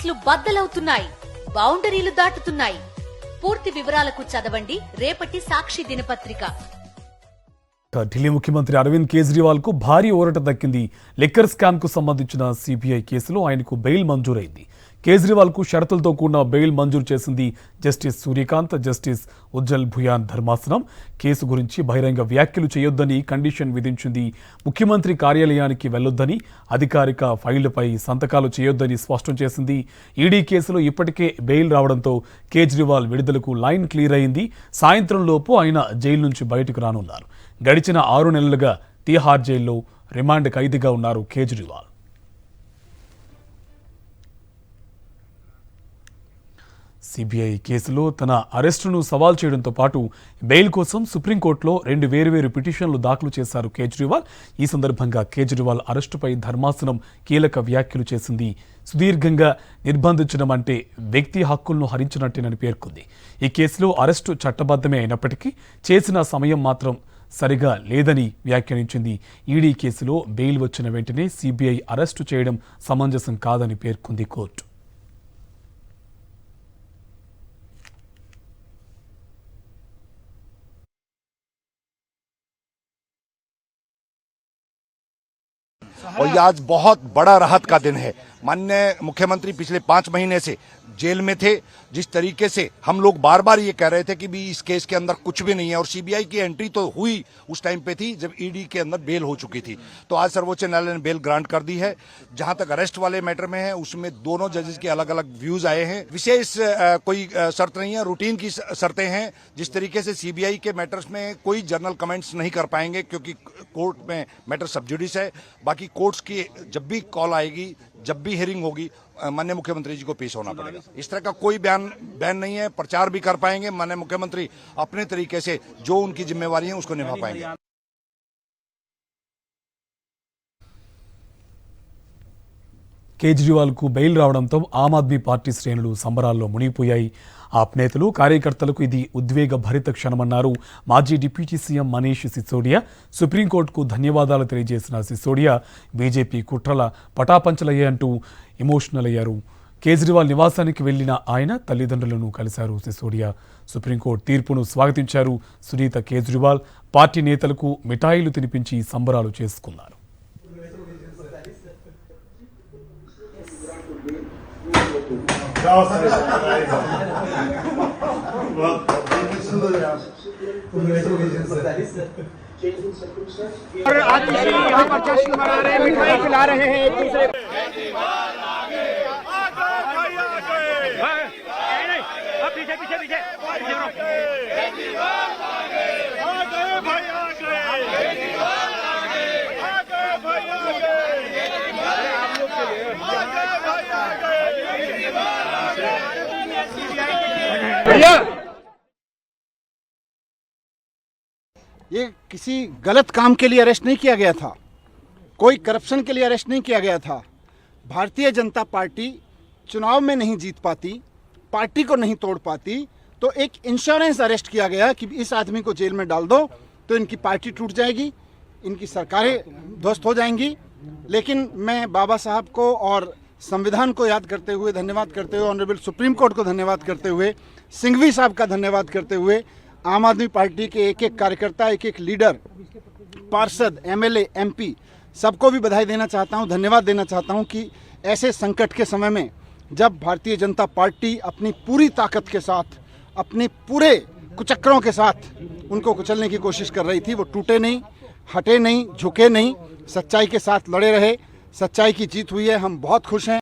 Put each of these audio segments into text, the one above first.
కేసులు బద్దలవుతున్నాయి, బౌండరీలు దాటుతున్నాయి. పూర్తి వివరాలకు చదవండి రేపటి సాక్షి దినపత్రిక. ఢిల్లీ ముఖ్యమంత్రి అరవింద్ కేజ్రీవాల్ కు భారీ ఊరట దక్కింది. లిక్కర్ స్కామ్ కు సంబంధించిన సిబిఐ కేసులో ఆయనకు బెయిల్ మంజూరైంది. కేజ్రీవాల్ కు షరతులతో కూడిన బెయిల్ మంజూరు చేసింది జస్టిస్ సూర్యకాంత్, జస్టిస్ ఉజ్జల్ భుయాన్ ధర్మాసనం. కేసు గురించి బహిరంగ వ్యాఖ్యలు చేయొద్దని కండిషన్ విధించింది. ముఖ్యమంత్రి కార్యాలయానికి వెళ్లొద్దని, అధికారిక ఫైళ్లపై సంతకాలు చేయొద్దని స్పష్టం చేసింది. ఈడీ కేసులో ఇప్పటికే బెయిల్ రావడంతో కేజ్రీవాల్ విడుదలకు లైన్ క్లియర్ అయింది. సాయంత్రం లోపు ఆయన జైలు నుంచి బయటకు రానున్నారు. గడిచిన 6 నెలలుగా తిహార్ జైల్లో రిమాండ్ ఖైదీగా ఉన్నారు కేజ్రీవాల్. సిబిఐ కేసులో తన అరెస్టును సవాల్ చేయడంతో పాటు బెయిల్ కోసం సుప్రీంకోర్టులో 2 వేర్వేరు పిటిషన్లు దాఖలు చేశారు కేజ్రీవాల్. ఈ సందర్భంగా కేజ్రీవాల్ అరెస్టుపై ధర్మాసనం కీలక వ్యాఖ్యలు చేసింది. సుదీర్ఘంగా నిర్బంధించడం అంటే వ్యక్తి హక్కులను హరించినట్టేనని పేర్కొంది. ఈ కేసులో అరెస్టు చట్టబద్ధమే అయినప్పటికీ చేసిన సమయం మాత్రం సరిగా లేదని వ్యాఖ్యానించింది. ఈడీ కేసులో బెయిల్ వచ్చిన వెంటనే సిబిఐ అరెస్టు చేయడం సమంజసం కాదని పేర్కొంది కోర్టు. और ये आज बहुत बड़ा राहत का दिन है। माननीय मुख्यमंत्री पिछले 5 महीने से जेल में थे। जिस तरीके से हम लोग बार बार ये कह रहे थे कि भी इस केस के अंदर कुछ भी नहीं है, और सीबीआई की एंट्री तो हुई उस टाइम पे थी जब ईडी के अंदर बेल हो चुकी थी। तो आज सर्वोच्च न्यायालय ने बेल ग्रांट कर दी है। जहां तक अरेस्ट वाले मैटर में है उसमें दोनों जजेस के अलग अलग व्यूज आए हैं। विशेष कोई शर्त नहीं है, रूटीन की शर्तें हैं। जिस तरीके से सीबीआई के मैटर्स में कोई जर्नल कमेंट्स नहीं कर पाएंगे क्योंकि कोर्ट में मैटर सब जुडिस है। बाकी कोर्ट्स की जब भी कॉल आएगी, जब भी हियरिंग होगी, माननीय मुख्यमंत्री जी को पेश होना पड़ेगा। इस तरह का कोई बैन नहीं है। प्रचार भी कर पाएंगे। माननीय मुख्यमंत्री अपने तरीके से जो उनकी जिम्मेवारी है उसको निभा पाएंगे। కేజ్రీవాల్ కు బెయిల్ రావడంతో ఆమ్ ఆద్మీ పార్టీ శ్రేణులు సంబరాల్లో మునిగిపోయాయి. ఆప్ నేతలు, కార్యకర్తలకు ఇది ఉద్వేగ భరిత క్షణమన్నారు మాజీ డిప్యూటీ సీఎం మనీష్ సిసోడియా. సుప్రీంకోర్టుకు ధన్యవాదాలు తెలియజేసిన సిసోడియా బీజేపీ కుట్రల పటాపంచలయ్యాయంటూ ఎమోషనల్ అయ్యారు. కేజ్రీవాల్ నివాసానికి వెళ్లిన ఆయన తల్లిదండ్రులను కలిశారు సిసోడియా. సుప్రీంకోర్టు తీర్పును స్వాగతించారు. సునీత కేజ్రీవాల్ పార్టీ నేతలకు మిఠాయిలు తినిపించి సంబరాలు చేసుకున్నారు. और आज यहाँ पर जश्न मना रहे हैं, मिठाई खिला रहे हैं एक दूसरे को। पीछे पीछे पीछे ये किसी गलत काम के लिए अरेस्ट नहीं किया गया था, कोई करप्शन के लिए अरेस्ट नहीं किया गया था। भारतीय जनता पार्टी चुनाव में नहीं जीत पाती, पार्टी को नहीं तोड़ पाती, तो एक इंश्योरेंस अरेस्ट किया गया कि इस आदमी को जेल में डाल दो तो इनकी पार्टी टूट जाएगी, इनकी सरकारें ध्वस्त हो जाएंगी। लेकिन मैं बाबा साहब को और संविधान को याद करते हुए, धन्यवाद करते हुए, ऑनरेबल सुप्रीम कोर्ट को धन्यवाद करते हुए, सिंघवी साहब का धन्यवाद करते हुए, आम आदमी पार्टी के एक एक कार्यकर्ता, एक एक लीडर, पार्षद, एमएलए, एमपी सबको भी बधाई देना चाहता हूं, धन्यवाद देना चाहता हूं कि ऐसे संकट के समय में जब भारतीय जनता पार्टी अपनी पूरी ताकत के साथ, अपने पूरे कुचक्रों के साथ उनको कुचलने की कोशिश कर रही थी, वो टूटे नहीं, हटे नहीं, झुके नहीं, सच्चाई के साथ लड़े रहे। सच्चाई की जीत हुई है, हम बहुत खुश हैं।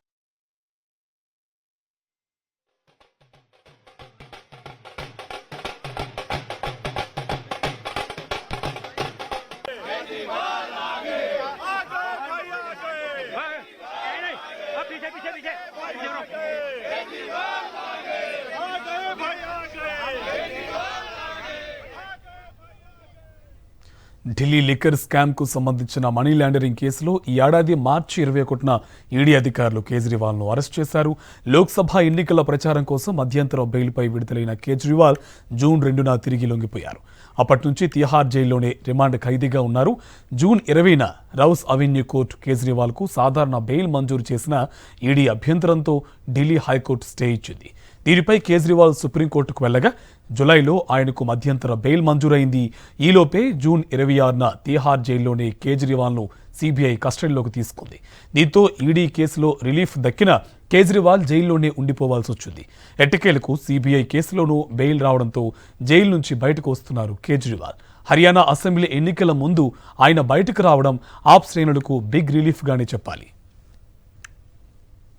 ఢిల్లీ లిక్కర్ స్కామ్ కు సంబంధించిన మనీ లాండరింగ్ కేసులో ఈ ఏడాది మార్చి 21న ఈడీ అధికారులు కేజ్రీవాల్ ను అరెస్ట్ చేశారు. లోక్సభ ఎన్నికల ప్రచారం కోసం మధ్యంతర బెయిల్పై విడుదలైన కేజ్రీవాల్ జూన్ 2న తిరిగి లొంగిపోయారు. అప్పటి నుంచి తిహార్ జైల్లోనే రిమాండ్ ఖైదీగా ఉన్నారు. జూన్ 20న రౌస్ అవెన్యూ కోర్టు కేజ్రీవాల్ కు సాధారణ బెయిల్ మంజూరు చేసిన ఈడీ అభ్యంతరంతో ఢిల్లీ హైకోర్టు స్టే ఇచ్చింది. దీనిపై కేజ్రీవాల్ సుప్రీంకోర్టుకు వెళ్లగా జులైలో ఆయనకు మధ్యంతర బెయిల్ మంజూరైంది. ఈలోపే జూన్ 26న తిహార్ జైల్లోనే కేజ్రీవాల్ను సిబిఐ కస్టడీలోకి తీసుకుంది. దీంతో ఈడీ కేసులో రిలీఫ్ దక్కిన కేజ్రీవాల్ జైల్లోనే ఉండిపోవాల్సి వచ్చింది. ఎట్టకేలకు సిబిఐ కేసులోనూ బెయిల్ రావడంతో జైలు నుంచి బయటకు వస్తున్నారు కేజ్రీవాల్. హర్యానా అసెంబ్లీ ఎన్నికల ముందు ఆయన బయటకు రావడం ఆప్ శ్రేణులకు బిగ్ రిలీఫ్గానే చెప్పాలి.